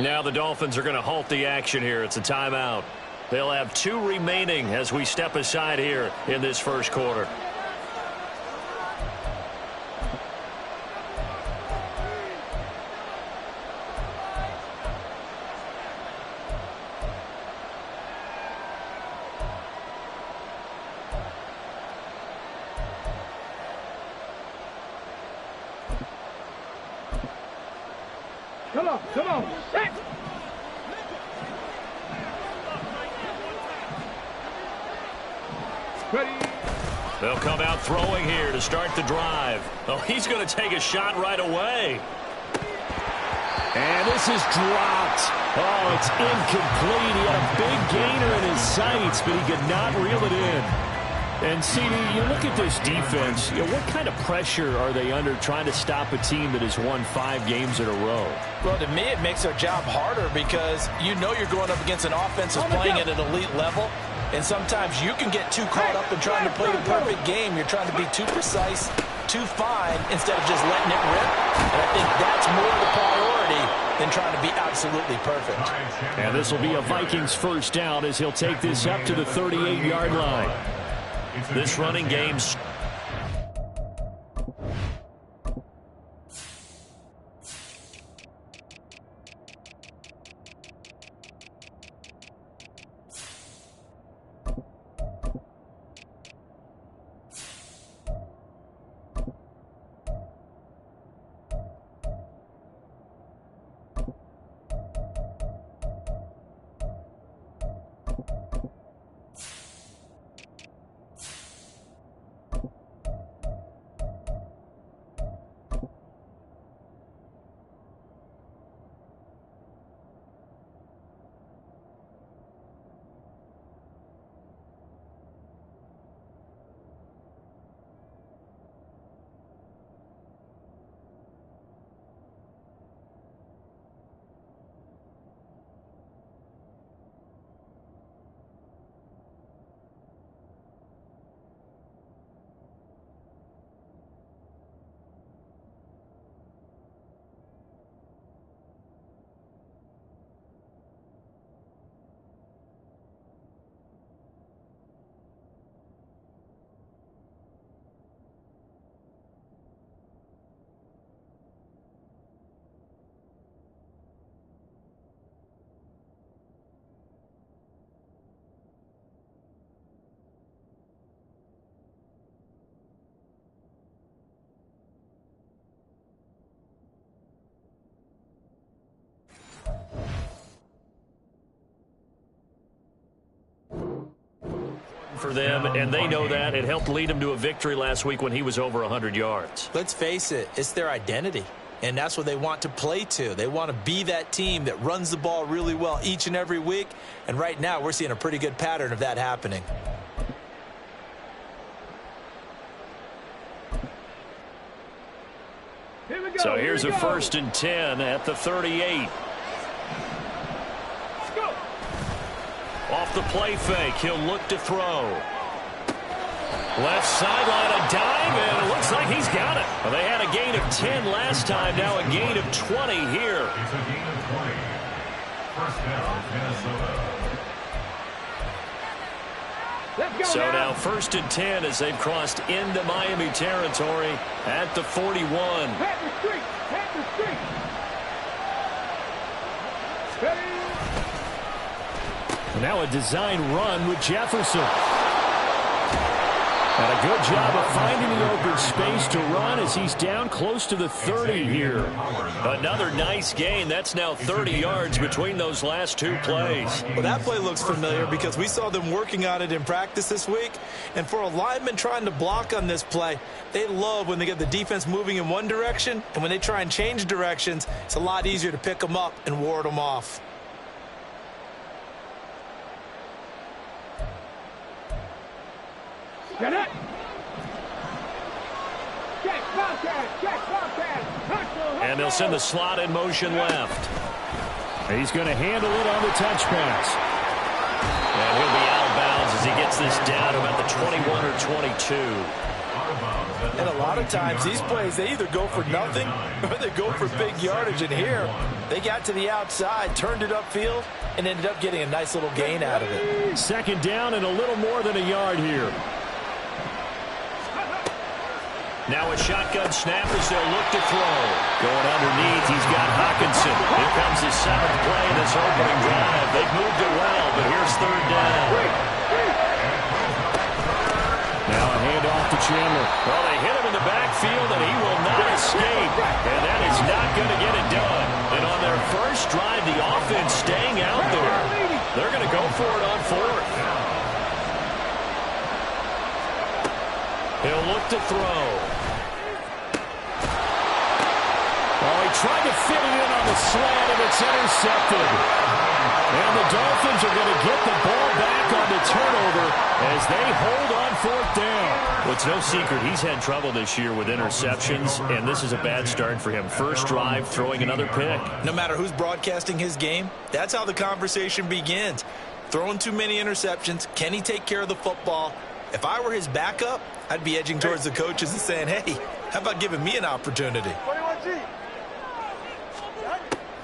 Now the Dolphins are going to halt the action here. It's a timeout. They'll have 2 remaining as we step aside here in this first quarter. Come on, set! Ready. They'll come out throwing here to start the drive. Oh, he's going to take a shot right away. And this is dropped. Oh, it's incomplete. He had a big gainer in his sights, but he could not reel it in. And, CD, you look at this defense, what kind of pressure are they under trying to stop a team that has won 5 games in a row? Well, to me, it makes their job harder because you know you're going up against an offense that's playing at an elite level. And sometimes you can get too caught up in trying to play the perfect game. You're trying to be too precise, too fine, instead of just letting it rip. And I think that's more the priority than trying to be absolutely perfect. And this will be a Vikings first down as he'll take this up to the 38-yard line. This running game's for them, and they know that. It helped lead him to a victory last week when he was over 100 yards. Let's face it, it's their identity, and that's what they want to play to. They want to be that team that runs the ball really well each and every week, and right now we're seeing a pretty good pattern of that happening. So here's a 1st and 10 at the 38. Off the play fake, he'll look to throw. Left sideline, a dive, and it looks like he's got it. Well, they had a gain of 10 last time, now a gain of 20 here. It's a gain of 20. First down, Minnesota. So now 1st and 10 as they've crossed into Miami territory at the 41. Pat the street, pat the street. Steady. Now a design run with Jefferson. And a good job of finding the open space to run as he's down close to the 30 here. Another nice gain. That's now 30 yards between those last 2 plays. Well, that play looks familiar because we saw them working on it in practice this week. And for a lineman trying to block on this play, they love when they get the defense moving in one direction. And when they try and change directions, it's a lot easier to pick them up and ward them off. Get it. And they'll send the slot in motion left. He's going to handle it on the touch pass. And he'll be out of bounds as he gets this down about the 21 or 22. Out of bounds And a lot of times these plays, they either go for nothing or they go for big yardage. And here, they got to the outside, turned it upfield, and ended up getting a nice little gain out of it. Second down and a little more than a yard here. Now a shotgun snap as they'll look to throw. Going underneath, he's got Hawkinson. Here comes his 7th play in this opening drive. They've moved it well, but here's 3rd down. Now a handoff to Chandler. Well, they hit him in the backfield, and he will not escape. And that is not going to get it done. And on their first drive, the offense staying out there. They're going to go for it on 4th. He'll look to throw. Oh, he tried to fit it in on the slant, and it's intercepted. And the Dolphins are going to get the ball back on the turnover as they hold on 4th down. Well, it's no secret he's had trouble this year with interceptions, and this is a bad start for him. First drive, throwing another pick. No matter who's broadcasting his game, that's how the conversation begins. Throwing too many interceptions, can he take care of the football? If I were his backup, I'd be edging towards the coaches and saying, hey, how about giving me an opportunity?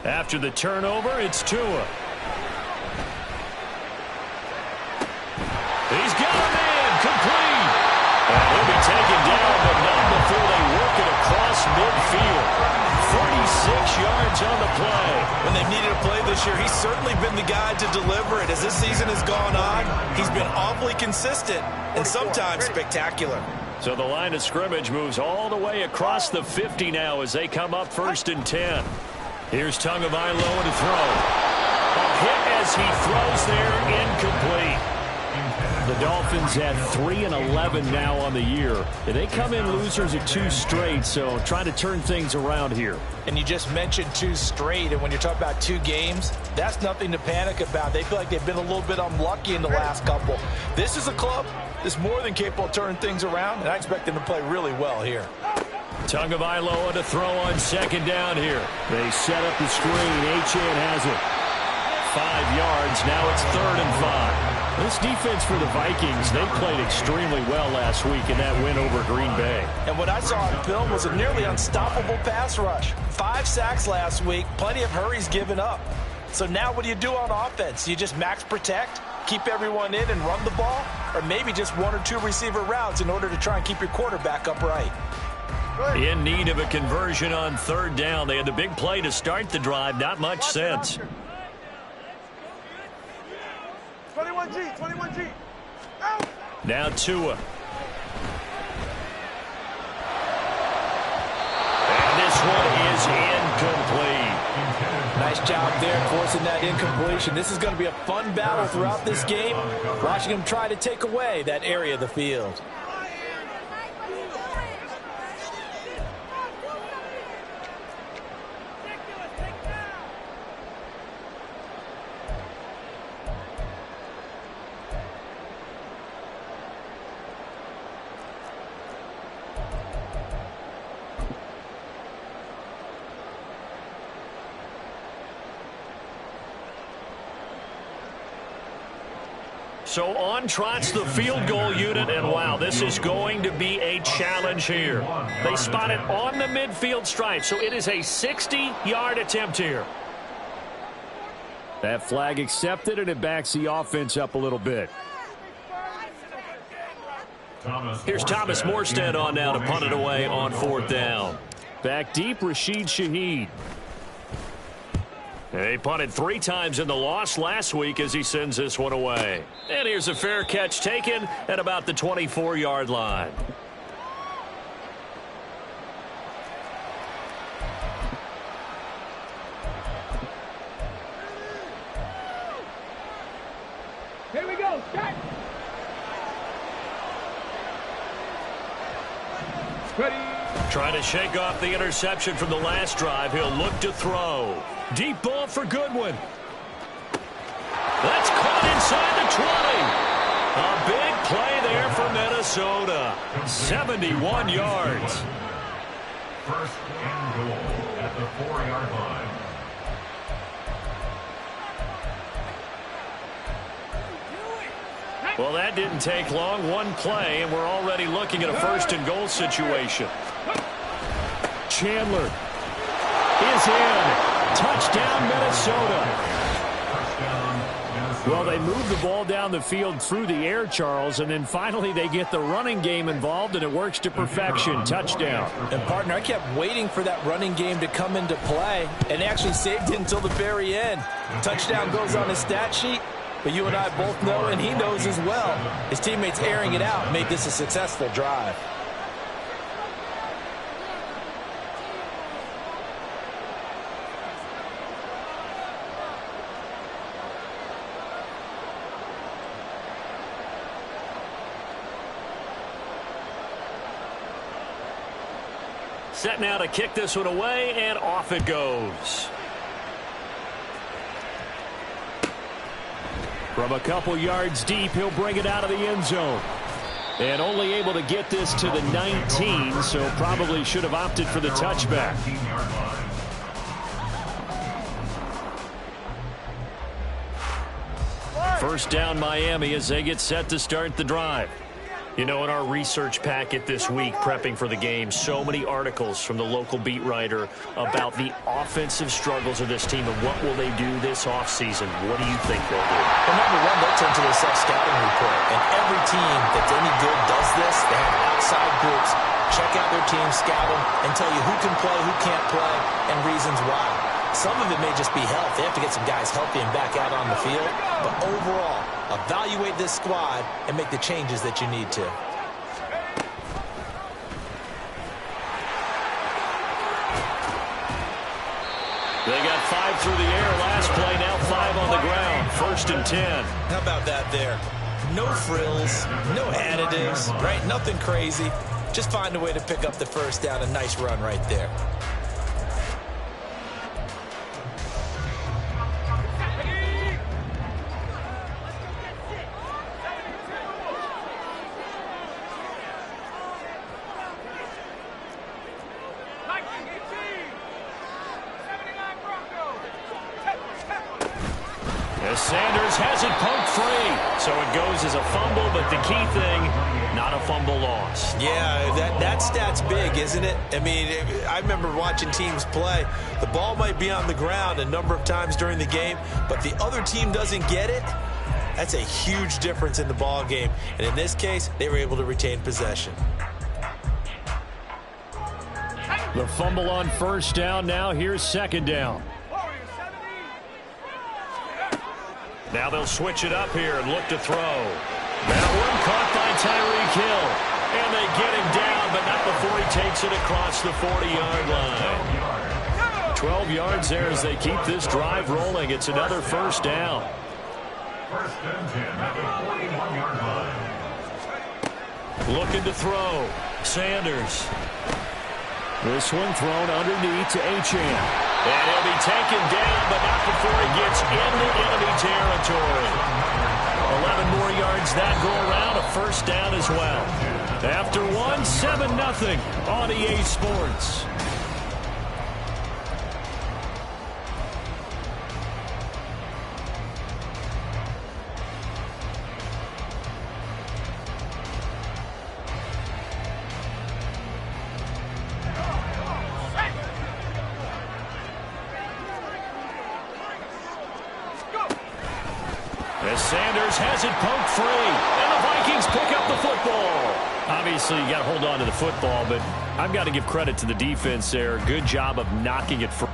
After the turnover, it's Tua. He's got a man, complete. And he'll be taken down, but not before they work it across midfield. 46 yards on the play. When they've needed a play this year, he's certainly been the guy to deliver it. As this season has gone on, he's been awfully consistent and sometimes spectacular. So the line of scrimmage moves all the way across the 50 now as they come up 1st and 10. Here's Tagovailoa to throw. A hit as he throws there, incomplete. The Dolphins at 3-11 now on the year. And they come in losers of 2 straight, so trying to turn things around here. And you just mentioned 2 straight, and when you're talking about 2 games, that's nothing to panic about. They feel like they've been a little bit unlucky in the last couple. This is a club that's more than capable of turning things around, and I expect them to play really well here. Tagovailoa to throw on 2nd down here. They set up the screen. Achane has it. 5 yards. Now it's 3rd and 5. This defense for the Vikings, they played extremely well last week in that win over Green Bay. And what I saw on film was a nearly unstoppable pass rush. 5 sacks last week, plenty of hurries given up. So now what do you do on offense? You just max protect, keep everyone in and run the ball, or maybe just 1 or 2 receiver routes in order to try and keep your quarterback upright. In need of a conversion on 3rd down. They had the big play to start the drive. Not much sense. 21G. Out. Now Tua. And this one is incomplete. Nice job there forcing that incompletion. This is going to be a fun battle throughout this game. Watching him try to take away that area of the field. So on trots the field goal unit, and wow, this is going to be a challenge here. They spot it on the midfield stripe, so it is a 60-yard attempt here. That flag accepted, and it backs the offense up a little bit. Here's Thomas Morstead on now to punt it away on 4th down. Back deep, Rashid Shaheed. They punted 3 times in the loss last week as he sends this one away. And here's a fair catch taken at about the 24-yard line. Here we go. Start. Ready. Trying to shake off the interception from the last drive. He'll look to throw. Deep ball for Goodwin. That's caught inside the 20. A big play there for Minnesota. 71 yards. 1st and goal at the 4-yard line. Well, that didn't take long. One play, and we're already looking at a first-and-goal situation. Chandler is in. Touchdown, Minnesota. Well, they move the ball down the field through the air, Charles, and then finally they get the running game involved, and it works to perfection. Touchdown. And, partner, I kept waiting for that running game to come into play, and actually saved it until the very end. Touchdown goes on his stat sheet, but you and I both know, and he knows as well, his teammates airing it out made this a successful drive. Set now to kick this one away, and off it goes. From a couple yards deep, he'll bring it out of the end zone. And only able to get this to the 19, so probably should have opted for the touchback. First down, Miami, as they get set to start the drive. You know, in our research packet this week, prepping for the game, so many articles from the local beat writer about the offensive struggles of this team and what will they do this offseason. What do you think they'll do? Well, number one, they'll turn to their self-scouting report. And every team that's any good does this. They have outside groups, check out their team, scout them, and tell you who can play, who can't play, and reasons why. Some of it may just be health. They have to get some guys healthy and back out on the field. But overall, evaluate this squad and make the changes that you need to. They got 5 through the air last play, now 5 on the ground. First and 10. How about that there? No frills, no additives, right? Nothing crazy. Just find a way to pick up the first down. A nice run right there. Sanders has it poked free. So it goes as a fumble, but the key thing, not a fumble loss. Yeah, that stat's big, isn't it? I mean, I remember watching teams play. The ball might be on the ground a number of times during the game, but the other team doesn't get it. That's a huge difference in the ball game. And in this case, they were able to retain possession. The fumble on first down. Now here's second down. Now they'll switch it up here and look to throw. That one caught by Tyreek Hill. And they get him down, but not before he takes it across the 40-yard line. 12 yards there as they keep this drive rolling. It's another first down. First and 10 at the 41-yard line. Looking to throw. Sanders. This one thrown underneath to Achane. And he'll be taken down, but not before he gets into enemy territory. 11 more yards that go around, a first down as well. After one, 7-0 on EA Sports. As Sanders has it poked free, and the Vikings pick up the football. Obviously, you got to hold on to the football, but I've got to give credit to the defense there. Good job of knocking it free.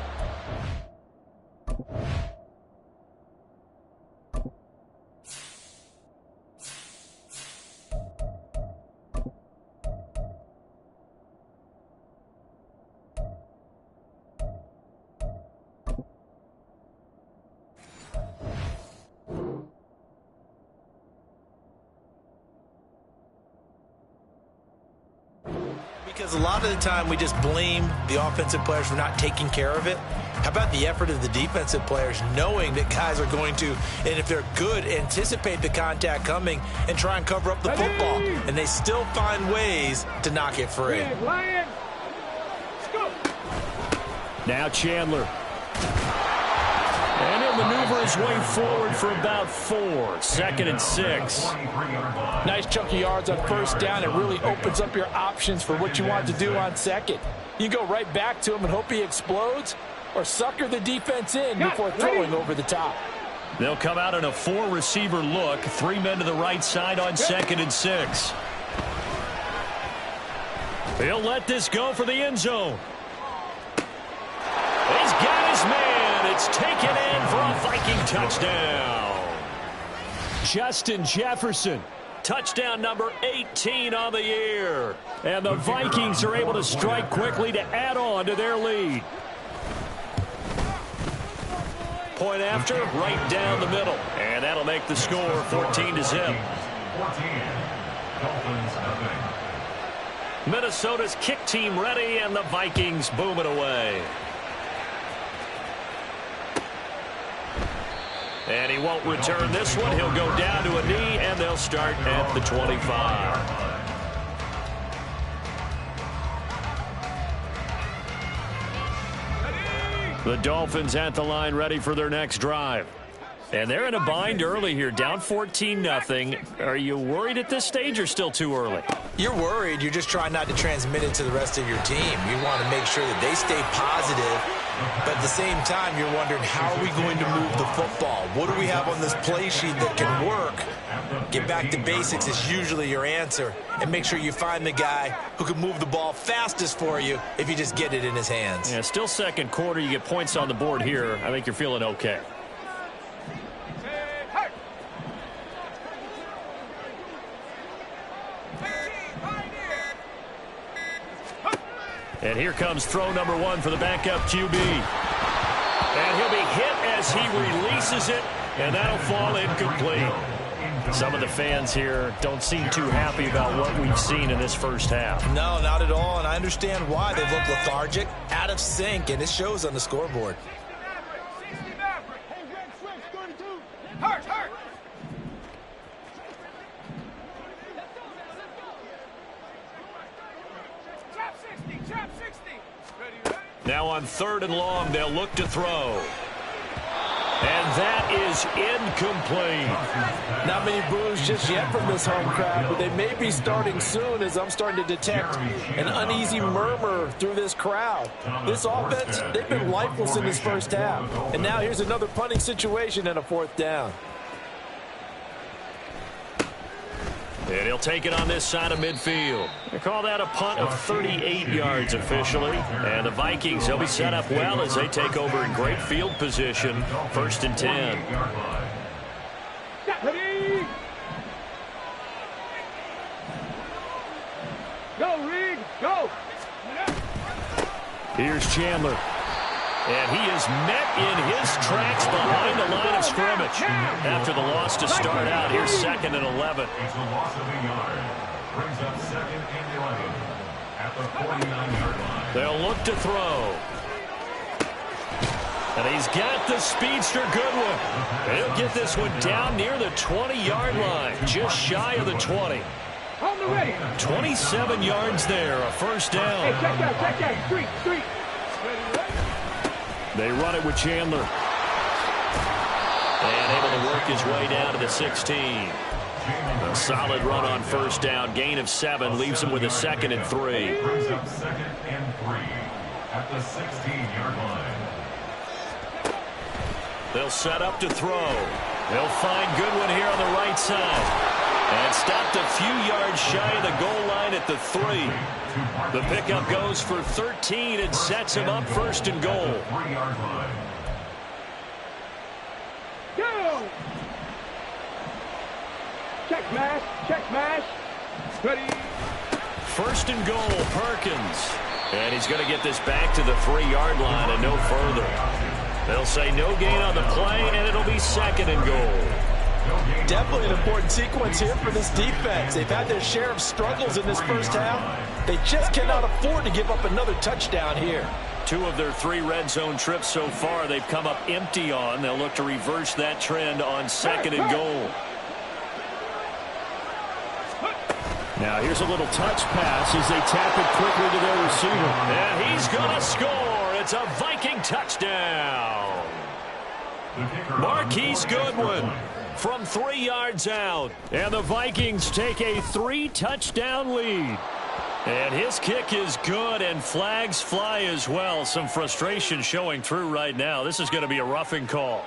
Because a lot of the time we just blame the offensive players for not taking care of it. How about the effort of the defensive players knowing that guys are going to, and if they're good, anticipate the contact coming and try and cover up the football. And they still find ways to knock it free. Now Chandler. And he'll maneuver his way forward for about 4. 2nd and 6. Nice chunk of yards on first down. It really opens up your options for what you want to do on second. You go right back to him and hope he explodes, or sucker the defense in before throwing over the top. They'll come out in a 4-receiver look. 3 men to the right side on 2nd and 6. He'll let this go for the end zone. He's got his man. It's taken in for a Viking touchdown. Justin Jefferson. Touchdown number 18 on the year. And the Vikings are able to strike quickly to add on to their lead. Point after, right down the middle. And that'll make the score 14-0. 14. Dolphins nothing. Minnesota's kick team ready, and the Vikings boom it away. And he won't return this one. He'll go down to a knee, and they'll start at the 25. The Dolphins at the line ready for their next drive. And they're in a bind early here, down 14-0. Are you worried at this stage or still too early? You're worried. You're just trying not to transmit it to the rest of your team. You want to make sure that they stay positive. But at the same time, you're wondering, how are we going to move the football? What do we have on this play sheet that can work? Get back to basics is usually your answer. And make sure you find the guy who can move the ball fastest for you if you just get it in his hands. Yeah, still second quarter. You get points on the board here. I think you're feeling okay. And here comes throw number 1 for the backup QB. And he'll be hit as he releases it, and that'll fall incomplete. Some of the fans here don't seem too happy about what we've seen in this first half. No, not at all, and I understand why. They look lethargic, out of sync, and it shows on the scoreboard. Now on 3rd and long, they'll look to throw. And that is incomplete. Not many boos just yet from this home crowd, but they may be starting soon, as I'm starting to detect an uneasy murmur through this crowd. This offense, they've been lifeless in this first half. And now here's another punting situation and a 4th down. And he'll take it on this side of midfield. They call that a punt of 38 yards officially. And the Vikings, they'll be set up well as they take over in great field position. 1st and 10. Ready? Go, Reed, go! Here's Chandler. And he is met in his tracks behind the line of scrimmage. After the loss to start out, here's 2nd and 11. It's a loss of a yard. Brings up 2nd and 11 at the 49-yard line. They'll look to throw. And he's got the speedster Goodwin. He'll get this one down near the 20-yard line, just shy of the 20. On the ready. 27 yards there, a 1st down. Hey, check that. Street. They run it with Chandler. And able to work his way down to the 16. A solid run on 1st down. Gain of 7 leaves him with a 2nd and 3. Brings up 2nd and 3 at the 16-yard line. They'll set up to throw. They'll find Goodwin here on the right side. And stopped a few yards shy of the goal line at the 3. The pickup goes for 13 and sets him up 1st and goal. 3-yard line. Go! Check mash. Ready? 1st and goal, Perkins. And he's going to get this back to the 3-yard line and no further. They'll say no gain on the play, and it'll be 2nd and goal. Definitely an important sequence here for this defense. They've had their share of struggles in this first half. They just cannot afford to give up another touchdown here. 2 of their 3 red zone trips so far they've come up empty on. They'll look to reverse that trend on 2nd and goal. Now here's a little touch pass as they tap it quickly to their receiver. And he's going to score. It's a Viking touchdown. Marquise Goodwin from 3 yards out. And the Vikings take a 3-touchdown lead. And his kick is good, and flags fly as well. Some frustration showing through right now. This is going to be a roughing call.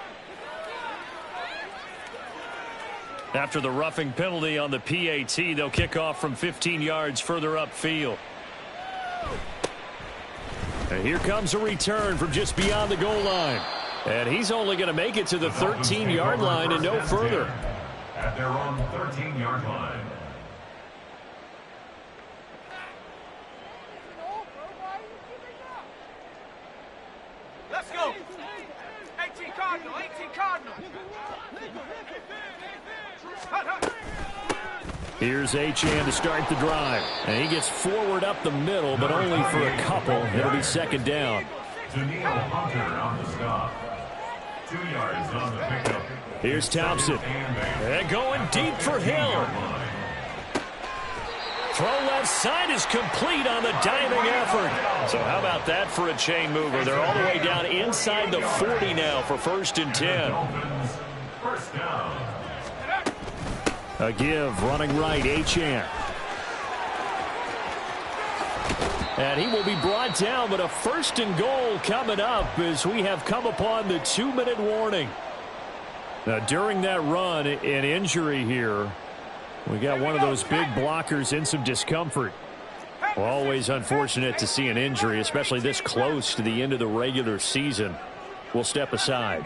After the roughing penalty on the PAT, they'll kick off from 15 yards further upfield. And here comes a return from just beyond the goal line. And he's only going to make it to the 13-yard line and no further. At their own 13-yard line. Let's go. 18 Cardinal, 18 Cardinal. Here's Achane to start the drive. And he gets forward up the middle, but only for a couple. It'll be second down. Daniil Hunter on the stop. 2 yards on the pickup. Here's Thompson. And going deep for Hill. Throw left side is complete on the diving effort. So how about that for a chain mover? They're all the way down inside the 40 now for 1st and 10. First down. A give, running right, Achane. And he will be brought down, but a 1st and goal coming up as we have come upon the 2-minute warning. Now, during that run, an injury here. We got one of those big blockers in some discomfort. Well, always unfortunate to see an injury, especially this close to the end of the regular season. We'll step aside.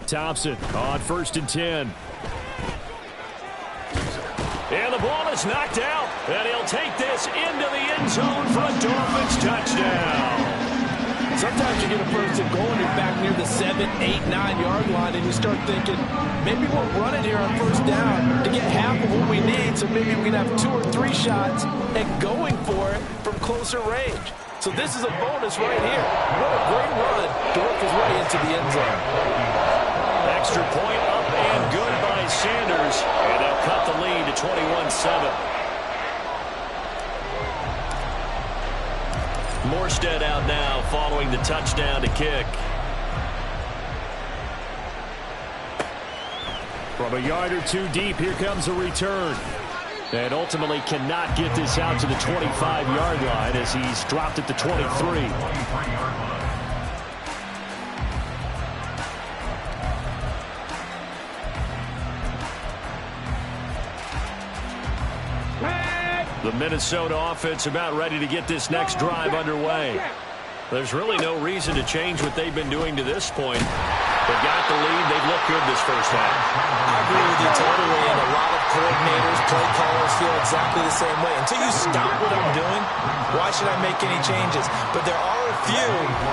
Thompson on 1st and 10. And the ball is knocked out. And he'll take this into the end zone for a Dolphins touchdown. Sometimes you get a 1st and goal and you're back near the 7, 8, 9-yard line, and you start thinking, maybe we'll run it here on 1st down to get half of what we need, so maybe we can have 2 or 3 shots and going for it from closer range. So this is a bonus right here. What a great run to work his way into the end zone. Extra point up and good by Sanders. And they'll cut the lead to 21-7. Morstead out now following the touchdown to kick. From a yard or 2 deep, here comes a return. And ultimately cannot get this out to the 25-yard line as he's dropped at the 23. The Minnesota offense about ready to get this next drive underway. There's really no reason to change what they've been doing to this point. They've got the lead. They've looked good this first half. I agree with you totally, and a lot of coordinators, play callers feel exactly the same way. Until you stop what I'm doing, why should I make any changes? But there are a few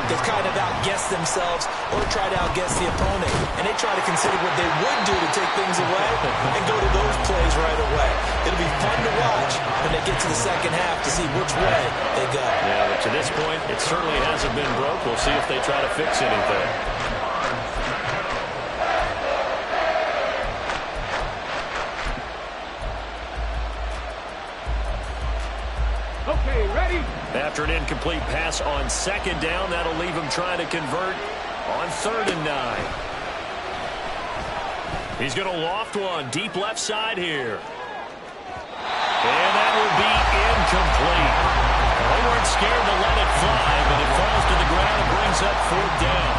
that kind of outguess themselves or try to outguess the opponent, and they try to consider what they would do to take things away and go to those plays right away. It'll be fun to watch when they get to the second half to see which way they go. Yeah, but to this point, it certainly hasn't been broke. We'll see if they try to fix anything. Okay, ready? After an incomplete pass on 2nd down, that'll leave him trying to convert on 3rd and 9. He's going to loft one deep left side here. And that will be incomplete. They weren't scared to let it fly, but it falls to the ground and brings up 4th down.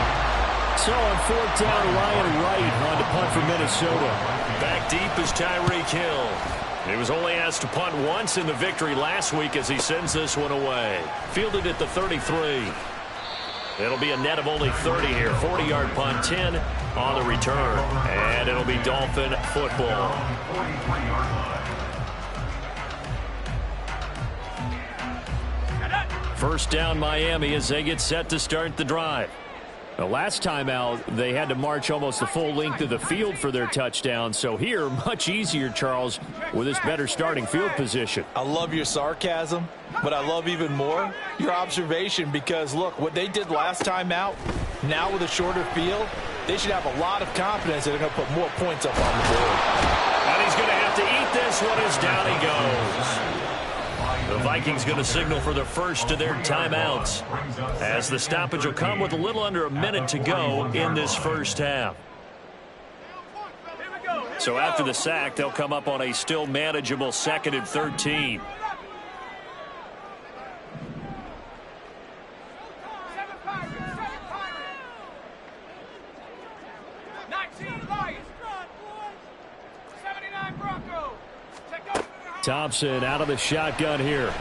So on 4th down, Ryan Wright on to punt for Minnesota. Back deep is Tyreek Hill. He was only asked to punt once in the victory last week as he sends this one away. Fielded at the 33. It'll be a net of only 30 here. 40-yard punt, 10 on the return. And it'll be Dolphin football. First down Miami as they get set to start the drive. The last time out, they had to march almost the full length of the field for their touchdown. So here, much easier, Charles, with this better starting field position. I love your sarcasm, but I love even more your observation because, look, what they did last time out, now with a shorter field, they should have a lot of confidence that they're going to put more points up on the board. And he's going to have to eat this one as down he goes. The Vikings going to signal for the first of their timeouts, as the stoppage will come with a little under a minute to go in this first half. So after the sack, they'll come up on a still manageable 2nd and 13. Thompson out of the shotgun here.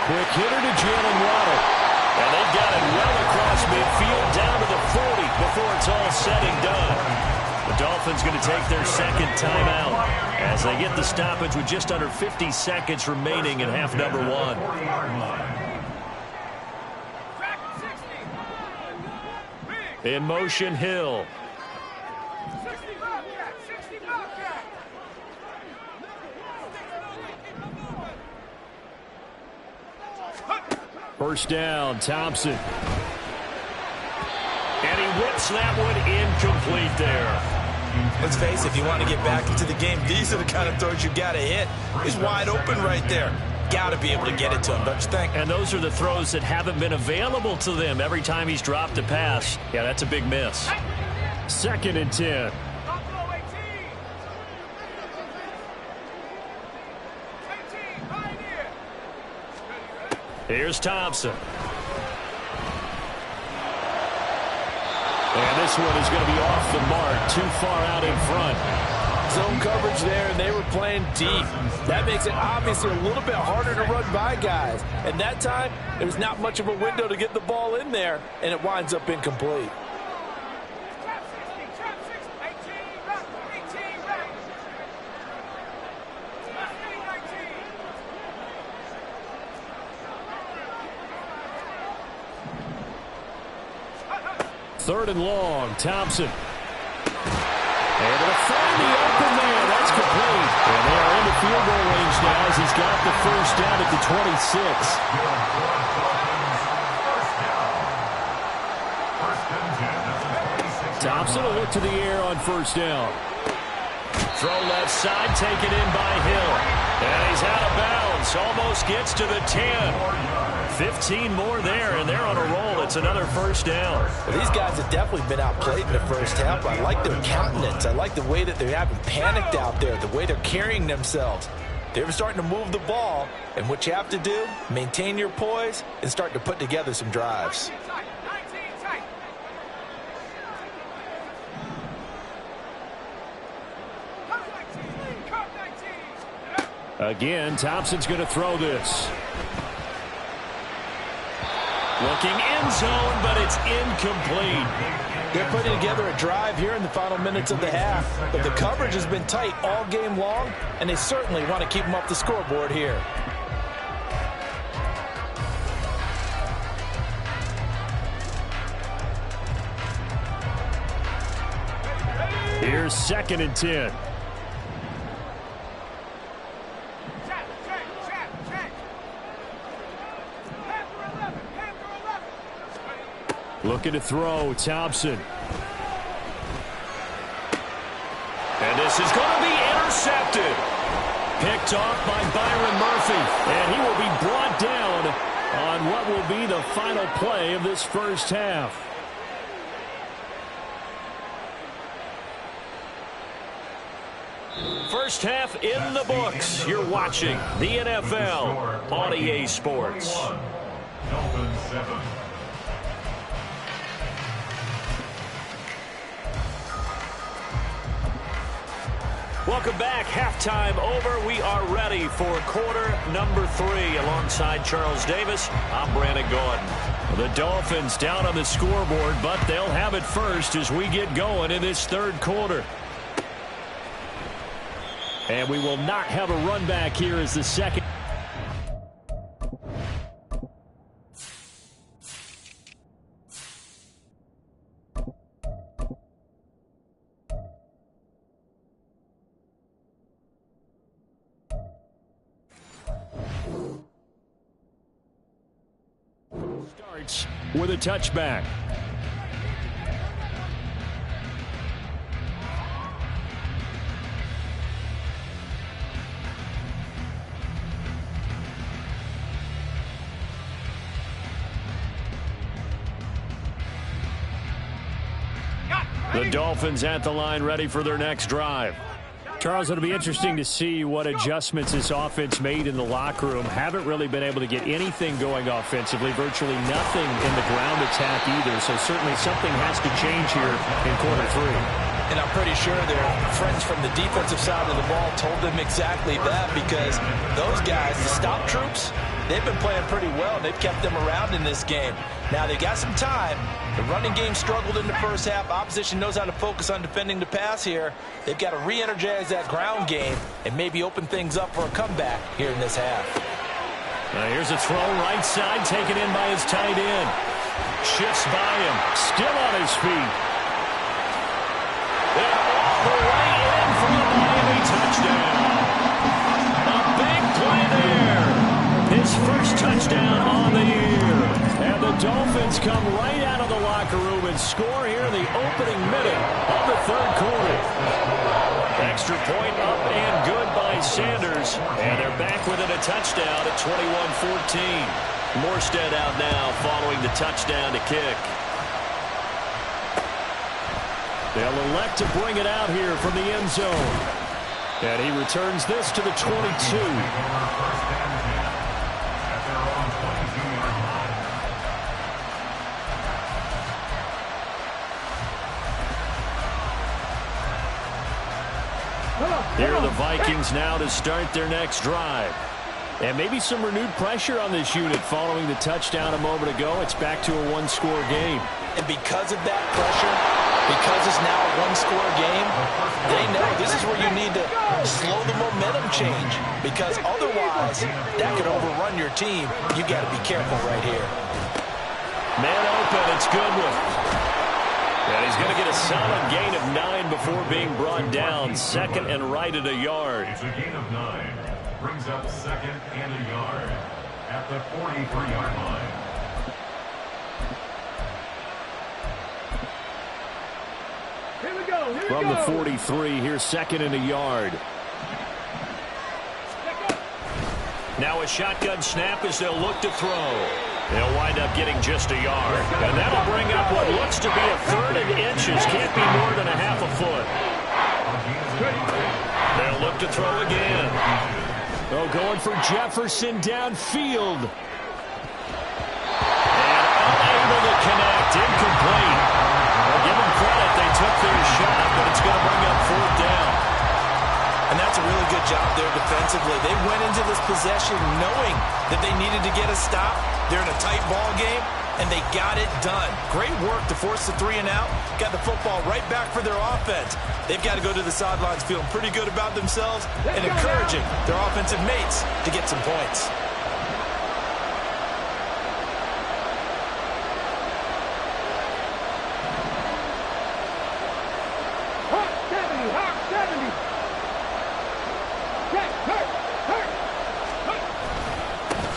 Quick hitter to Jalen Waddle. And they've got it well across midfield down to the 40 before it's all said and done. The Dolphins going to take their 2nd timeout as they get the stoppage with just under 50 seconds remaining in half number 1. In motion, Hill. First down, Thompson. And he whips that one incomplete there. Let's face it, if you want to get back into the game, these are the kind of throws you got to hit. He's wide open right there. Got to be able to get it to him, don't you think? And those are the throws that haven't been available to them every time he's dropped a pass. Yeah, that's a big miss. 2nd and 10. Here's Thompson. And this one is going to be off the mark, too far out in front. Zone coverage there, and they were playing deep. That makes it obviously a little bit harder to run by guys. And that time, there was not much of a window to get the ball in there, and it winds up incomplete. Third and long, Thompson. Able to find the open man. That's complete. And they are into field goal range now as he's got the first down at the 26. Thompson will look to the air on first down. Throw left side, taken in by Hill. And he's out of bounds. Almost gets to the 10. 15 more there, and they're on a roll. It's another first down. Well, these guys have definitely been outplayed in the first half. I like their countenance. I like the way that they haven't panicked out there, the way they're carrying themselves. They're starting to move the ball, and what you have to do, maintain your poise and start to put together some drives. Again, Thompson's going to throw this. Looking end zone, but it's incomplete. They're putting together a drive here in the final minutes of the half, but the coverage has been tight all game long, and they certainly want to keep them off the scoreboard here. Here's 2nd and 10. Looking to throw, Thompson. And this is going to be intercepted. Picked off by Byron Murphy. And he will be brought down on what will be the final play of this first half. First half in the books. You're watching the NFL on EA Sports. Dolphins 7. Welcome back. Halftime over. We are ready for quarter number 3. Alongside Charles Davis, I'm Brandon Gordon. The Dolphins down on the scoreboard, but they'll have it first as we get going in this third quarter. And we will not have a run back here as the second. Starts with a touchback. The Dolphins at the line ready for their next drive. Charles, it'll be interesting to see what adjustments this offense made in the locker room. Haven't really been able to get anything going offensively, virtually nothing in the ground attack either. So certainly something has to change here in quarter three. And I'm pretty sure their friends from the defensive side of the ball told them exactly that, because those guys, the stop troops, they've been playing pretty well. They've kept them around in this game. Now, they got some time. The running game struggled in the first half. Opposition knows how to focus on defending the pass here. They've got to re-energize that ground game and maybe open things up for a comeback here in this half. Now here's a throw right side, taken in by his tight end. Shifts by him, still on his feet. They're all the way in for a Miami touchdown. A big play there. His first touchdown on the year. And the Dolphins come right out of the locker room and score here in the opening minute of the third quarter. Extra point up and good by Sanders. And they're back within a touchdown at 21-14. Morstead out now following the touchdown to kick. They'll elect to bring it out here from the end zone. And he returns this to the 22. Here are the Vikings now to start their next drive. And maybe some renewed pressure on this unit following the touchdown a moment ago. It's back to a one-score game. And because of that pressure, because it's now a one-score game, they know this is where you need to slow the momentum change, because otherwise that could overrun your team. You got to be careful right here. Man open, it's Goodwin. And he's going to get a solid gain of 9 before being brought down. Second and right at a yard. It's a gain of 9. Brings up second and a yard at the 43-yard line. Here we go. Here From we the go. 43, here's second and a yard. Now a shotgun snap as they'll look to throw. They'll wind up getting just a yard. And that'll bring up what looks to be a third and inches. Can't be more than a half a foot. They'll look to throw again. Oh, going for Jefferson downfield. And unable to connect. Incomplete. Well, give them credit. They took their shot, but it's going to bring up fourth down. And that's a really good job there defensively. They went into this possession knowing that they needed to get a stop. They're in a tight ball game, and they got it done. Great work to force the 3 and out. Got the football right back for their offense. They've got to go to the sidelines feeling pretty good about themselves and encouraging their offensive mates to get some points. Hawk 70. Hawk 70.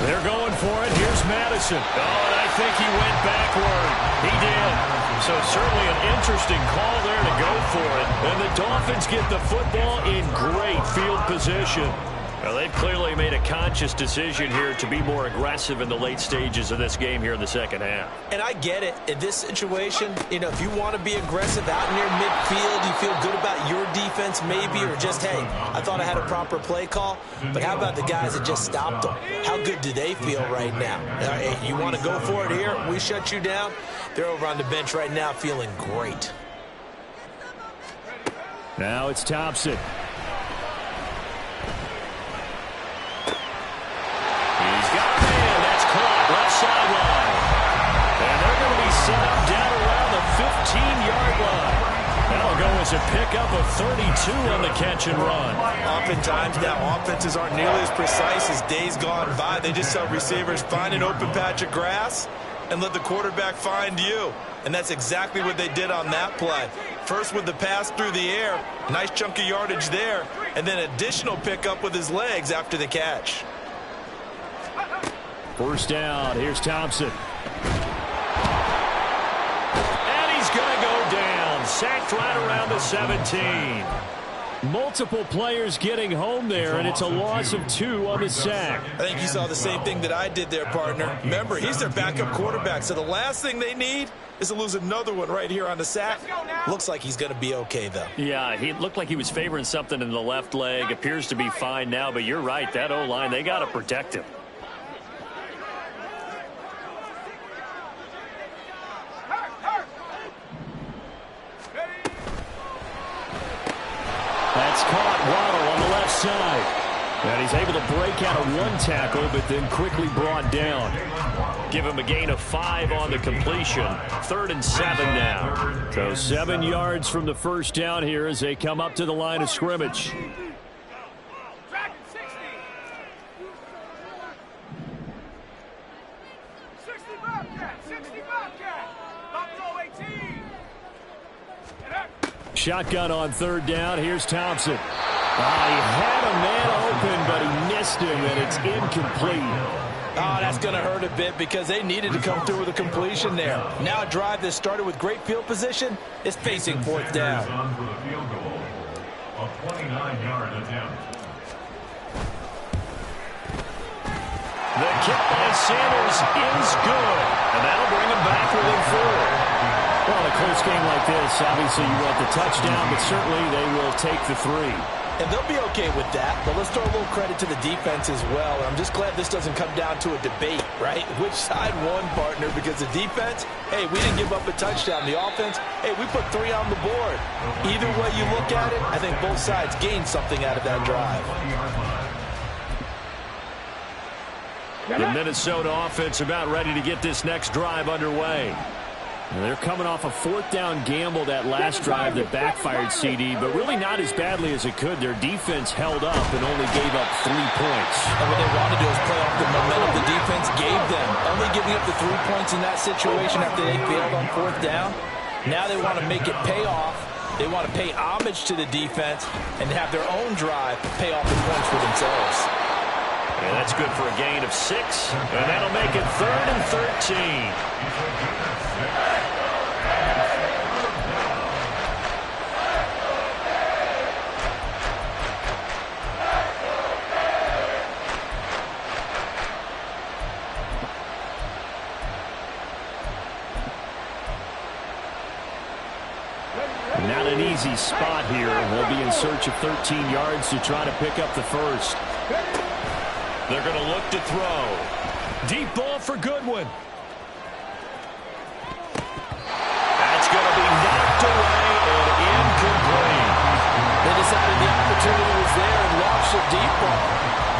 They're going for it. Here's Madison. Oh, and I think he went backward. He did. So certainly an interesting call there to go for it. And the Dolphins get the football in great field position. Well, they've clearly made a conscious decision here to be more aggressive in the late stages of this game here in the second half. And I get it. In this situation, you know, if you want to be aggressive out near midfield, you feel good about your defense maybe, or just, hey, I thought I had a proper play call. But how about the guys that just stopped them? How good do they feel right now? Hey, you want to go for it here? We shut you down? They're over on the bench right now feeling great. Now it's Thompson. He's got a man. That's caught left sideline. And they're going to be set up down around the 15-yard line. That'll go as a pickup of 32 on the catch and run. Oftentimes now offenses aren't nearly as precise as days gone by. They just tell receivers, find an open patch of grass and let the quarterback find you. And that's exactly what they did on that play. First with the pass through the air, nice chunk of yardage there, and then additional pickup with his legs after the catch. First down. Here's Thompson. And he's going to go down. Sacked right around the 17. Multiple players getting home there, and it's a loss of 2 on the sack. I think you saw the same thing that I did there, partner. Remember, he's their backup quarterback, so the last thing they need is to lose another one right here on the sack. Looks like he's going to be okay, though. Yeah, he looked like he was favoring something in the left leg. Appears to be fine now, but you're right. That O-line, they got to protect him. That's caught. Waddle on the left side. And he's able to break out of 1 tackle, but then quickly brought down. Give him a gain of 5 on the completion. 3rd and 7 now. So 7 yards from the first down here as they come up to the line of scrimmage. Shotgun on 3rd down. Here's Thompson. He had a man open, but he missed him, and it's incomplete. Oh, that's going to hurt a bit because they needed to come through with a completion there. Now a drive that started with great field position is facing 4th down. For the field goal, a 29-yard attempt. The kick by Sanders is good, and that'll bring him back within 4. Well, in a close game like this, obviously you want the touchdown, but certainly they will take the 3. And they'll be okay with that, but let's throw a little credit to the defense as well. I'm just glad this doesn't come down to a debate, right? Which side won, partner? Because the defense, hey, we didn't give up a touchdown. The offense, hey, we put 3 on the board. Either way you look at it, I think both sides gained something out of that drive. The Minnesota offense about ready to get this next drive underway. They're coming off a 4th down gamble that last drive that backfired, CD, but really not as badly as it could. Their defense held up and only gave up 3 points. And what they want to do is play off the momentum the defense gave them. Only giving up the 3 points in that situation after they failed on 4th down. Now they want to make it pay off. They want to pay homage to the defense and have their own drive pay off the points for themselves. And that's good for a gain of 6, and that'll make it 3rd and 13. Not an easy spot here. They'll be in search of 13 yards to try to pick up the first. They're going to look to throw. Deep ball for Goodwin. That's going to be knocked away and incomplete. They decided the opportunity was there and launched a deep ball.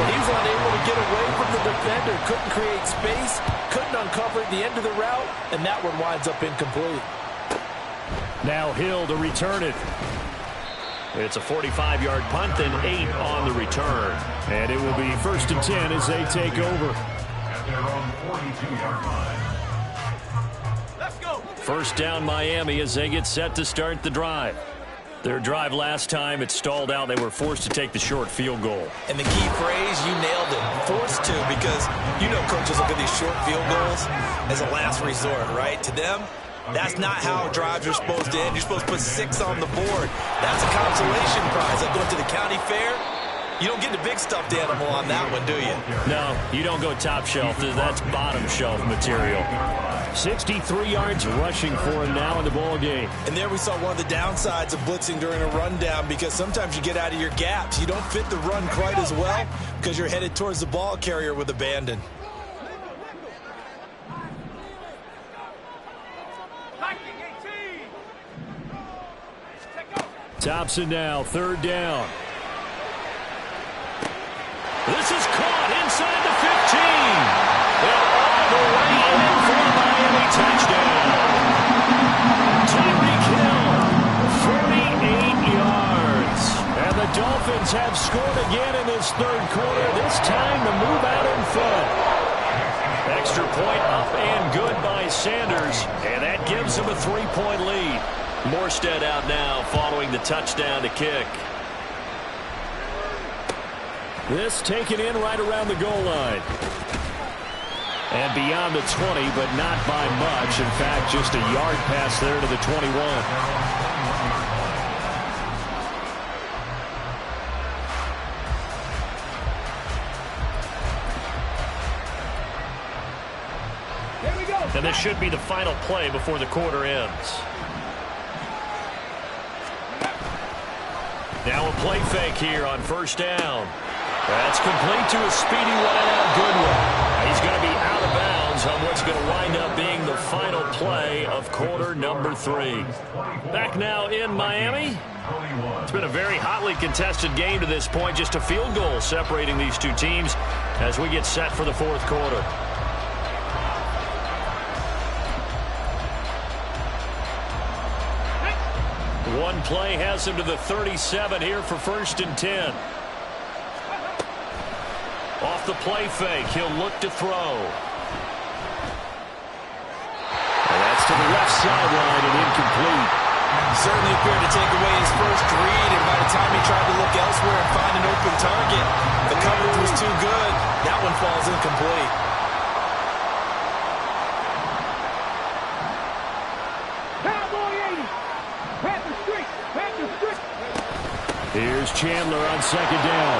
But he was unable to get away from the defender. Couldn't create space. Couldn't uncover at the end of the route. And that one winds up incomplete. Now Hill to return it. It's a 45-yard punt and 8 on the return. And it will be 1st and 10 as they take over. At their own 42-yard line. Let's go. 1st down Miami as they get set to start the drive. Their drive last time, it stalled out. They were forced to take the short field goal. And the key phrase, you nailed it. Forced to, because you know coaches look at these short field goals as a last resort, right? To them, that's not how drives are supposed to end. You're supposed to put 6 on the board. That's a consolation prize. Like going to the county fair, you don't get the big stuffed animal on that one, do you? No, you don't go top shelf. That's bottom shelf material. 63 yards rushing for him now in the ball game. And there we saw one of the downsides of blitzing during a rundown, because sometimes you get out of your gaps. You don't fit the run quite as well because you're headed towards the ball carrier with abandon. Thompson now, 3rd down. This is caught inside the 15. And all the way in for a Miami touchdown. Tyreek Hill, 48 yards. And the Dolphins have scored again in this 3rd quarter, this time to move out in front. Extra point up and good by Sanders. And that gives them a 3-point lead. Morstead out now following the touchdown to kick. This taken in right around the goal line. And beyond the 20, but not by much. In fact, just a yard pass there to the 21. And this should be the final play before the quarter ends. Now a play fake here on first down. That's complete to a speedy wide-out Goodwin. He's going to be out of bounds on what's going to wind up being the final play of quarter number 3. Back now in Miami. It's been a very hotly contested game to this point. Just a field goal separating these two teams as we get set for the fourth quarter. One play has him to the 37 here for 1st and 10. Off the play fake, he'll look to throw. And that's to the left sideline and incomplete. Certainly appeared to take away his first read, and by the time he tried to look elsewhere and find an open target, the coverage was too good. That one falls incomplete. Here's Chandler on 2nd down.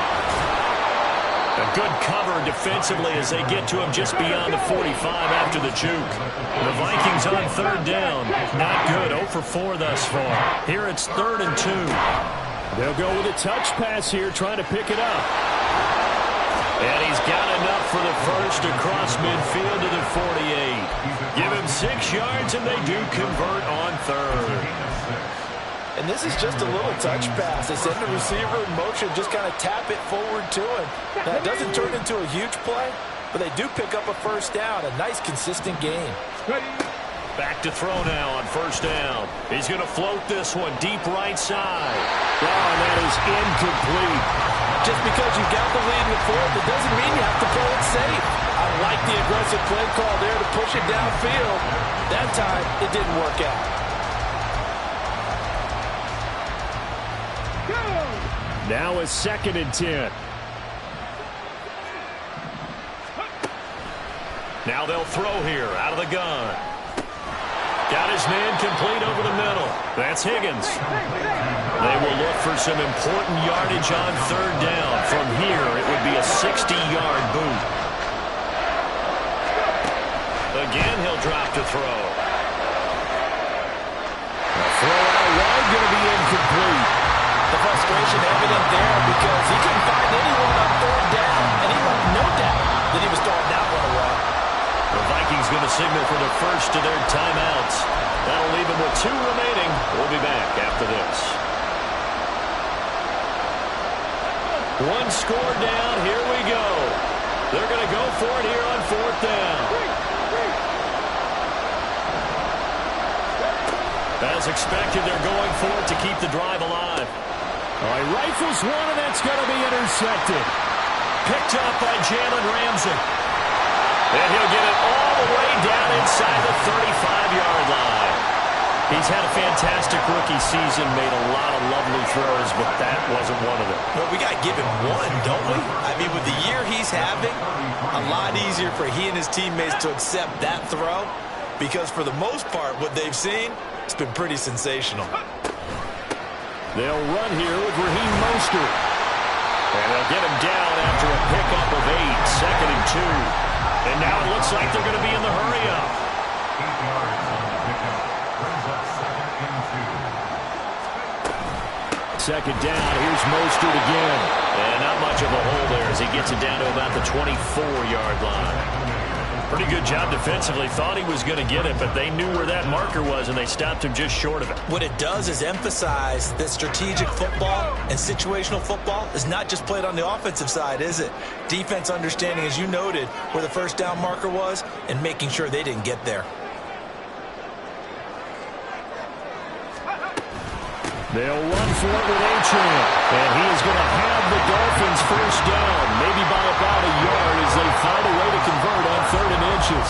A good cover defensively as they get to him just beyond the 45 after the juke. The Vikings on 3rd down. Not good. 0 for 4 thus far. Here it's 3rd and 2. They'll go with a touch pass here, trying to pick it up. And he's got enough for the first across midfield to the 48. Give him 6 yards, and they do convert on 3rd. And this is just a little touch pass. They send the receiver in motion, just kind of tap it forward to him. Now, it doesn't turn into a huge play, but they do pick up a first down. A nice, consistent game. Back to throw now on 1st down. He's going to float this one deep right side. Oh, and that is incomplete. Just because you got the lead in the fourth, it doesn't mean you have to play it safe. I like the aggressive play call there to push it downfield. That time, it didn't work out. Now a 2nd and 10. Now they'll throw here out of the gun. Got his man complete over the middle. That's Higgins. They will look for some important yardage on 3rd down. From here, it would be a 60-yard boot. Again, he'll drop to throw. A throw out wide, going to be incomplete. The frustration evident there because he couldn't find anyone on 3rd down, and he left no doubt that he was throwing that one away. The Vikings going to signal for the first of their timeouts. That'll leave them with 2 remaining. We'll be back after this. 1 score down. Here we go. They're going to go for it here on 4th down. As expected, they're going for it to keep the drive alive. He rifles one, and that's going to be intercepted. Picked up by Jalen Ramsey. And he'll get it all the way down inside the 35-yard line. He's had a fantastic rookie season, made a lot of lovely throws, but that wasn't one of them. Well, we got to give him one, don't we? I mean, with the year he's having, a lot easier for he and his teammates to accept that throw because for the most part, what they've seen, it's been pretty sensational. They'll run here with Raheem Mostert. And they'll get him down after a pickup of 8, 2nd and 2. And now it looks like they're going to be in the hurry-up. 8 yards on the pickup. Brings up 2nd and 2. 2nd down. Here's Mostert again. And not much of a hole there as he gets it down to about the 24-yard line. Pretty good job defensively. Thought he was going to get it, but they knew where that marker was, and they stopped him just short of it. What it does is emphasize that strategic football and situational football is not just played on the offensive side, is it? Defense understanding, as you noted, where the first down marker was and making sure they didn't get there. They'll run for it with Achane. And he is going to have the Dolphins first down, maybe by about a yard as they find a way to convert on 3rd and inches.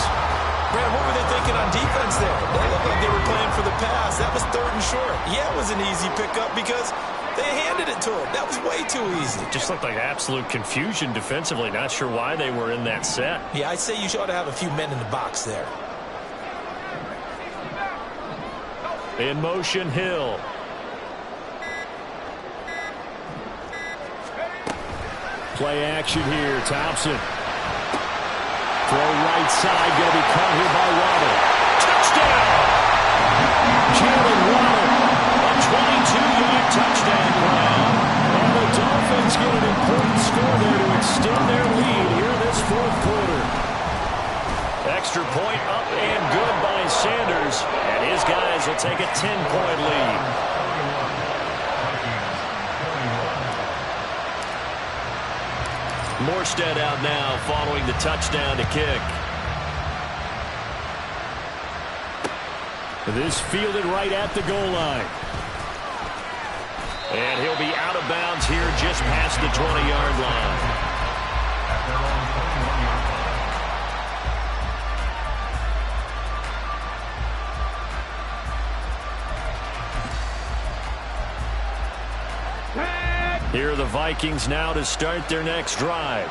Brad, what were they thinking on defense there? They looked like they were playing for the pass. That was 3rd and short. Yeah, it was an easy pickup because they handed it to him. That was way too easy. Just looked like absolute confusion defensively. Not sure why they were in that set. Yeah, I'd say you ought to have a few men in the box there. In motion, Hill. Play action here. Thompson. Throw right right side, going to be caught here by Waddle. Touchdown! Jalen Waddle, a 22-yard touchdown grab. And the Dolphins get an important score there to extend their lead here in this fourth quarter. Extra point up and good by Sanders. And his guys will take a 10-point lead. Morstead out now following the touchdown to kick. This fielded right at the goal line. And he'll be out of bounds here just past the 20-yard line. Here are the Vikings now to start their next drive.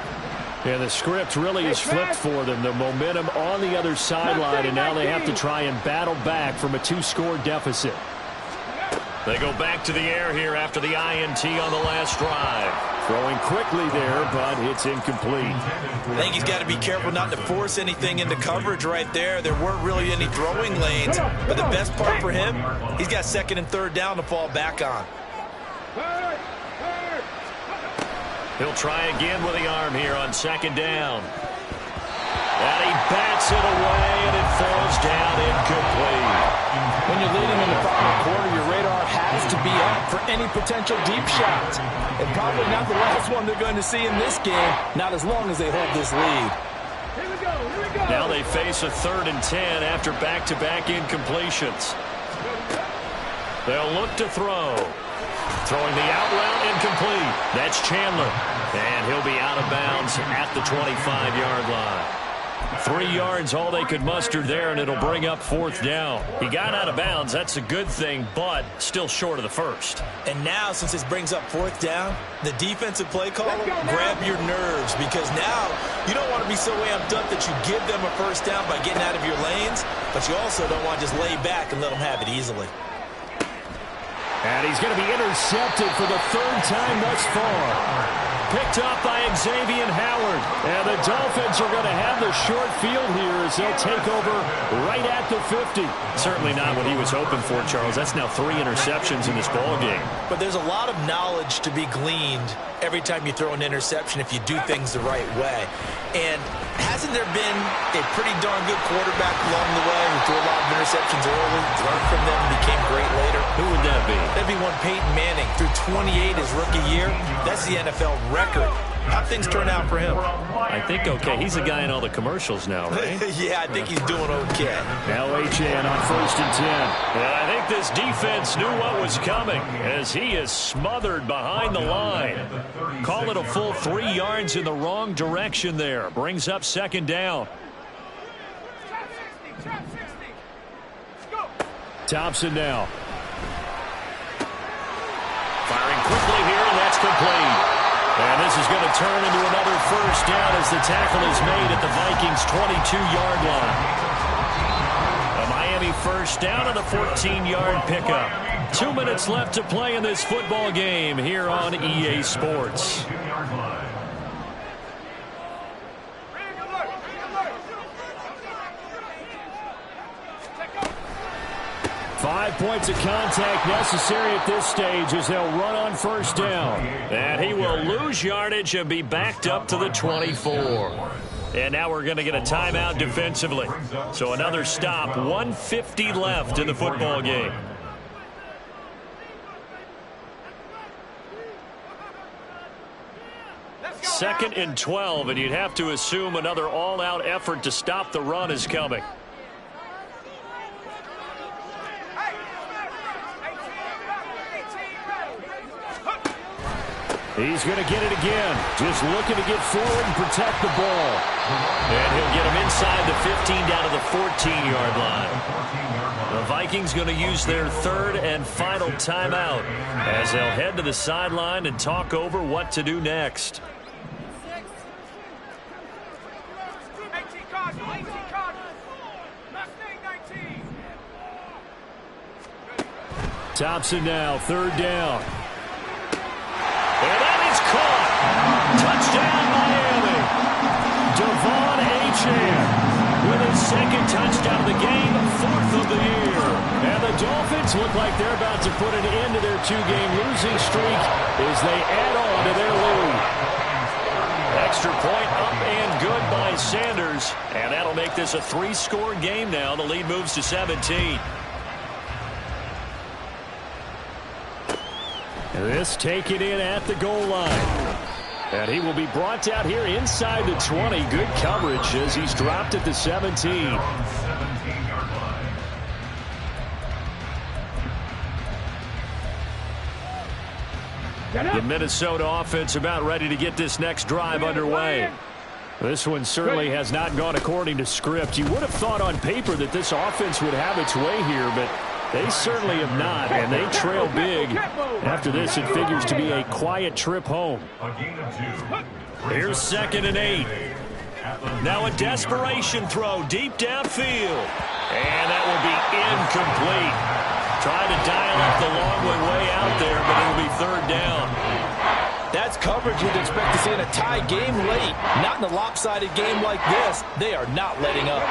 Yeah, the script really is flipped for them. The momentum on the other sideline, and now they have to try and battle back from a 2-score deficit. They go back to the air here after the INT on the last drive. Throwing quickly there, but it's incomplete. I think he's got to be careful not to force anything into coverage right there. There weren't really any throwing lanes, but the best part for him, he's got second and third down to fall back on. He'll try again with the arm here on second down. And he bats it away, and it falls down incomplete. When you're leading in the final quarter, your radar has to be up for any potential deep shots. And probably not the last one they're going to see in this game, not as long as they hold this lead. Here we go. Now they face a 3rd and 10 after back-to-back incompletions. They'll look to throw. Throwing the out route incomplete. That's Chandler. And he'll be out of bounds at the 25-yard line. 3 yards, all they could muster there, and it'll bring up 4th down. He got out of bounds. That's a good thing, but still short of the first. And now, since this brings up 4th down, the defensive play caller, grab your nerves, because now you don't want to be so amped up that you give them a first down by getting out of your lanes, but you also don't want to just lay back and let them have it easily. And he's going to be intercepted for the 3rd time thus far. Picked up by Xavier Howard. And the Dolphins are going to have the short field here as they'll take over right at the 50. Certainly not what he was hoping for, Charles. That's now 3 interceptions in this ballgame. But there's a lot of knowledge to be gleaned every time you throw an interception if you do things the right way. And hasn't there been a pretty darn good quarterback along the way who threw a lot of interceptions early, learned from them, and became great later? Who would that be? That'd be one Peyton Manning. Threw 28 his rookie year. That's the NFL record. How'd things turn out for him? I think okay. He's the guy in all the commercials now, right? Yeah, I think he's doing okay. Now HN on 1st and 10. And I think this defense knew what was coming as he is smothered behind the line. Call it a full 3 yards in the wrong direction there. Brings up 2nd down. Thompson now. Firing quickly here, and that's complete. And this is going to turn into another first down as the tackle is made at the Vikings' 22-yard line. A Miami first down on the 14-yard pickup. 2 minutes left to play in this football game here on EA Sports. 5 points of contact necessary at this stage as they'll run on first down. And he will lose yardage and be backed up to the 24. And now we're going to get a timeout defensively. So another stop, 1:50 left in the football game. Second and 12, and you'd have to assume another all-out effort to stop the run is coming. He's going to get it again. Just looking to get forward and protect the ball. And he'll get him inside the 15 down to the 14-yard line. The Vikings going to use their 3rd and final timeout as they'll head to the sideline and talk over what to do next. Thompson now, 3rd down. And that is caught. Touchdown, Miami. Devon Achane. with his second touchdown of the game, fourth of the year. And the Dolphins look like they're about to put an end to their two-game losing streak as they add on to their lead. Extra point up and good by Sanders. And that'll make this a three-score game now. The lead moves to 17. This taken in at the goal line. And he will be brought out here inside the 20. Good coverage as he's dropped at the 17. 17-yard line. The Minnesota offense about ready to get this next drive underway. This one certainly has not gone according to script. You would have thought on paper that this offense would have its way here, but they certainly have not, and they trail big. After this, it figures to be a quiet trip home. A gain of 2. Here's 2nd and 8. Now a desperation throw deep downfield. And that will be incomplete. Trying to dial up the long way out there, but it'll be 3rd down. That's coverage you'd expect to see in a tie game late. Not in a lopsided game like this. They are not letting up.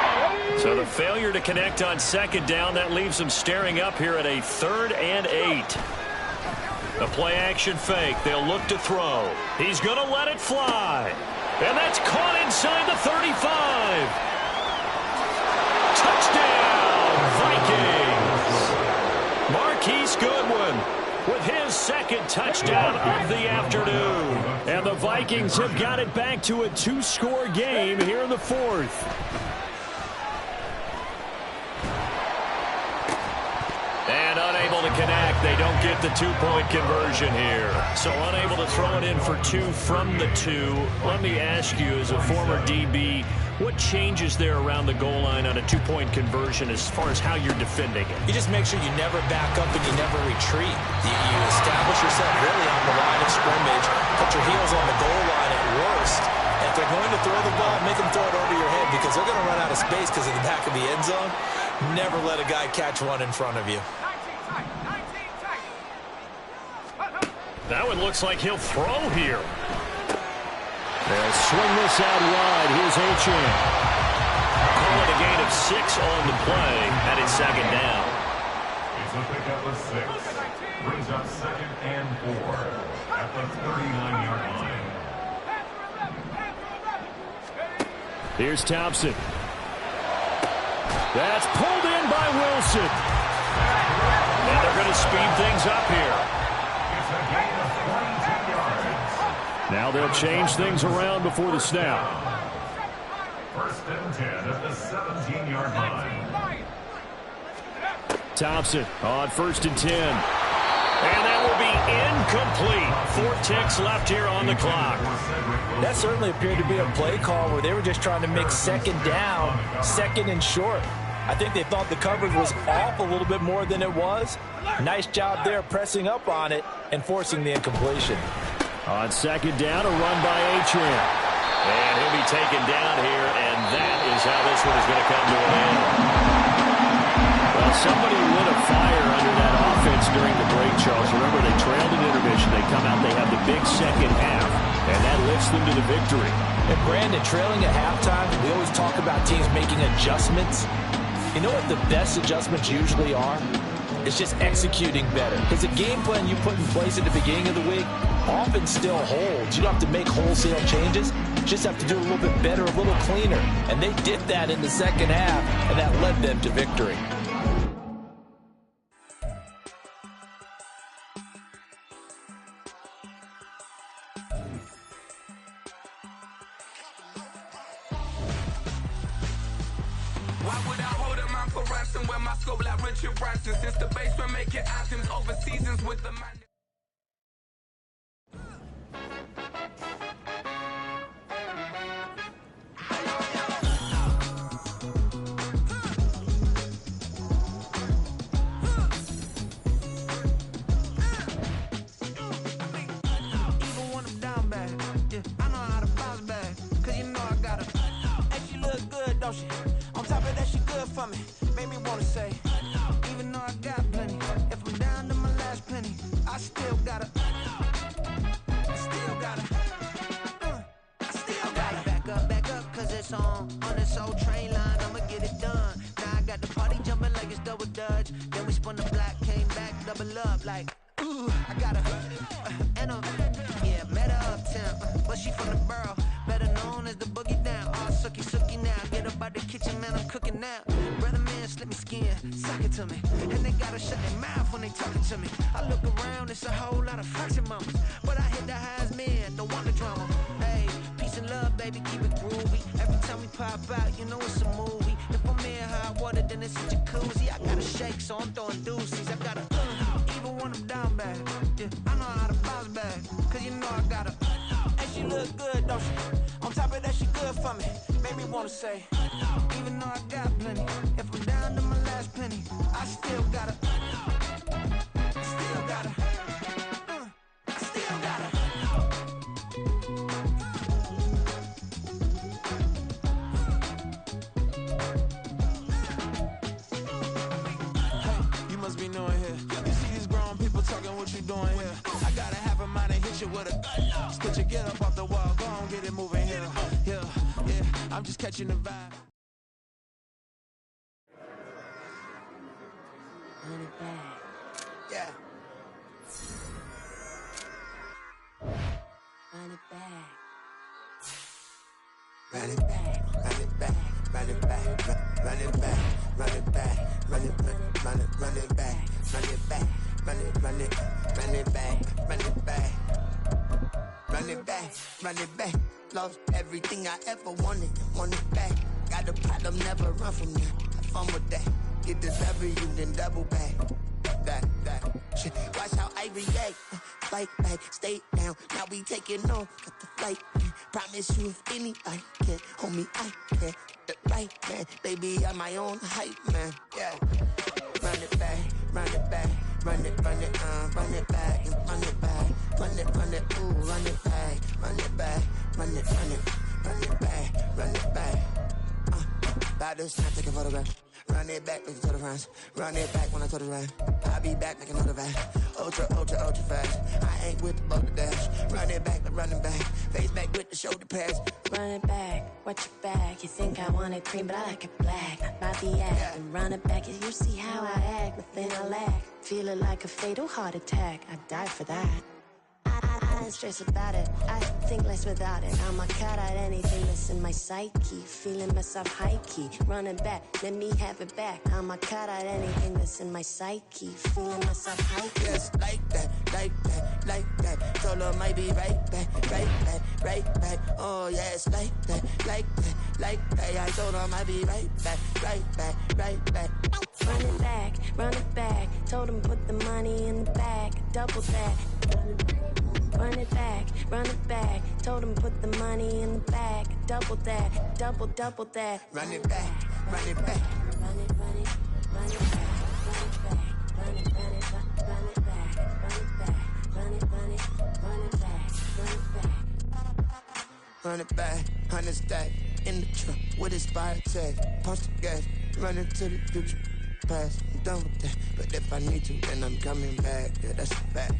So the failure to connect on 2nd down, that leaves them staring up here at a 3rd and 8. A play-action fake. They'll look to throw. He's going to let it fly. And that's caught inside the 35. Touchdown, Vikings. Marquise Goodwin with his 2nd touchdown of the afternoon. And the Vikings have got it back to a 2-score game here in the 4th. And unable to connect. They don't get the 2-point conversion here. So unable to throw it in for 2 from the 2. Let me ask you, as a former DB, what changes there around the goal line on a 2-point conversion as far as how you're defending it? You just make sure you never back up and you never retreat. You establish yourself really on the line of scrimmage, put your heels on the goal line at worst. And if they're going to throw the ball, make them throw it over your head because they're going to run out of space because of the back of the end zone. Never let a guy catch one in front of you. That one looks like he'll throw here. They'll swing this out wide. Here's Achane. Call it a gain of 6 on the play, and it's 2nd down. It's a pickup of 6. Brings up 2nd and 4 at the 39-yard line. Here's Thompson. That's pulled in by Wilson. And they're going to speed things up here. It's a gain of 22 yards. Now they'll change things around before the snap. 1st and 10 at the 17-yard line. Thompson on 1st and 10. And that will be incomplete. 4 ticks left here on the clock. That certainly appeared to be a play call where they were just trying to make 2nd down, 2nd and short. I think they thought the coverage was off a little bit more than it was. Nice job there pressing up on it and forcing the incompletion. On 2nd down, a run by Achane. And he'll be taken down here, and that is how this one is going to come to an end. Well, somebody lit a fire under that offense during the break, Charles. Remember, they trailed at intermission. They come out, they have the big second half, and that lifts them to the victory. And Brandon, trailing at halftime, we always talk about teams making adjustments. You know what the best adjustments usually are? It's just executing better. Because the game plan you put in place at the beginning of the week often still holds. You don't have to make wholesale changes. You just have to do a little bit better, a little cleaner. And they did that in the second half, and that led them to victory. Why would I hold a man for ransom when my scope like Richard Branson? Since the basement making anthems over seasons with the man. Even when I'm down bad, yeah, I know how to bounce back. Cause you know I got her. Hey, she look good, don't she? On top of that, she good for me. Made me wanna say, even though I got plenty, if I'm down to my last penny, I still gotta. I still gotta. I still gotta. Back up, cause it's on this old train line. I'm it done. Now I got the party jumping like it's double dutch. Then we spun the block, came back, double up like, ooh, I got her. And yeah, met her uptown. But she from the borough, better known as the boogie down. All sookie now, get up out the kitchen, man, I'm cooking now. Brother man, slip me skin, suck it to me. And they gotta shut their mouth when they talking to me. I look around, it's a whole lot of fraction mamas. But I hit the highest men, don't want the drama. Hey, peace and love, baby, keep it groovy. Every time we pop out, you know it's a movie. If I'm in hot water, then it's a jacuzzi. I gotta shake, so I'm throwing deuces. I gotta, even when I'm down bad. Yeah, I know how to bounce back, cause you know I gotta. And she look good, don't she? On top of that, she good for me. Made me wanna say, even though I got plenty, if I'm down to my last penny, I still gotta. Still gotta. Still gotta. Hey, you must be new in here. You see these grown people talking, what you doing here? I gotta have a mind to hit you with a gun. Just get your get up off the wall, go on, get it moving here. Yeah, I'm just catching the vibe. Run it back. Yeah. Run it back. Run it back, run it back, run it back, run it back, run it back, run it back, run it back, run it back, run it back, run it back, run it back, run it back. Lost everything I ever wanted it back. Got a problem, never run from that. Have fun with that. Get this W, then double back. That shit. Watch how I react. Fight back, stay down. Now we taking off. Got the flight. Promise you if anybody can, homie, I can. The right man, baby, I'm my own hype man. Yeah. Run it back, run it back, run it back, and run it back, run it, ooh, run it back, run it back, run it back, run it back. By this time, take a photograph. Run it back, make it to the front. Run it back when I told the right. I'll be back like another back. Ultra fast. I ain't with the boulder dash. Run it back, but running back. Face back with the shoulder pads. Run it back, watch your back. You think I want it cream, but I like it black. Bobby act and run it back. You see how I act, nothing I lack. Feeling like a fatal heart attack. I'd die for that. I don't stress about it, I think less without it. I'm a cut at anything that's in my psyche. Feeling myself high key, running back, let me have it back. I'm a cut at anything that's in my psyche. Feeling myself high key. Yes, like that, like that, like that. Told her might be right back, right back, right back. Oh yes, like that, like that, like that. I told her might be right back, right back, right back. Run it back, run it back. Told him put the money in the bag, double that. Run it back, run it back. Told him put the money in the bag, double that, double that. Run it back, run it back. Run it, run it, run it back, run it back, run it, run it, run it back, run it back, run it, run it, run it back, run it back. Run it back, 100 stack in the truck with his fire tag. Punch the gas, run into the future. Past, I'm done with that. But if I need to, then I'm coming back. Yeah, that's a fact.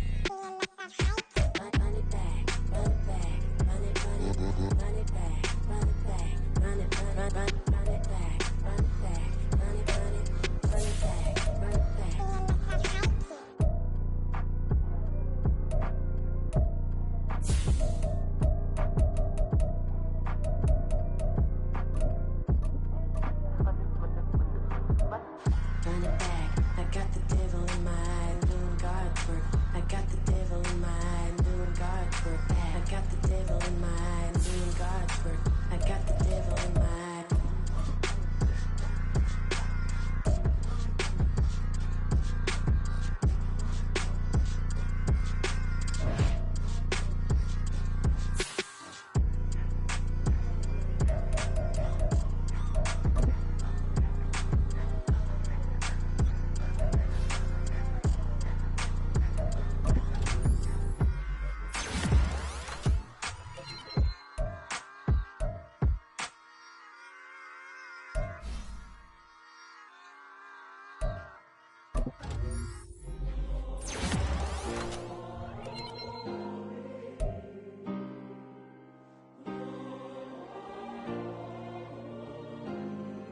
Run it back, run it back, run it, run it, run it back, run it back, run it, run it back, run it back, run it, run it back, run it back. Run it back, I got the devil in my eye, I'm doing guard work. I got the devil in my eye, I'm doing guard work. I got the devil in my eye, I'm doing guard work. I got the devil in my eye.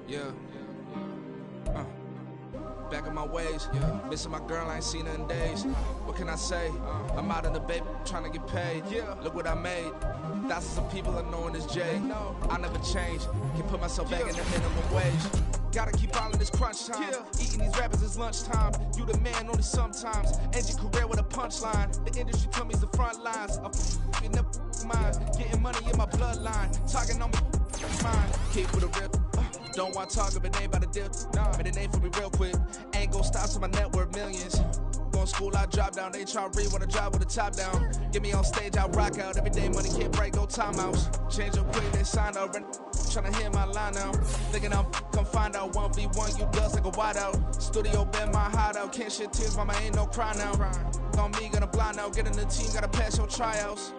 Yeah. on my ways. Missing my girl, I ain't seen her in days. What can I say? I'm out in the baby, trying to get paid. Look what I made. Thousands of people are knowing this Jay. I never change. Can put myself back in the minimum wage. Gotta keep all in this crunch time. Eating these rappers is lunchtime. You the man only sometimes. End your career with a punchline. The industry told me the front lines. I'm in the mind. Getting money in my bloodline. Talking on me mine. Keep with a real. Don't want to talk if it ain't about a deal. But it ain't for me real quick. Ain't gon' stop so my net worth millions. Going school, I drop down. They try to read when I drive with the top down. Get me on stage, I rock out. Every day money can't break, no timeouts. Change up quick, they sign up. Tryna hear my line now. Thinking I'm come find out 1v1, you dust like a wideout. Studio been my hideout. Can't shed tears, mama ain't no cry now. On me, gonna blind out. Get in the team, gotta pass your tryouts.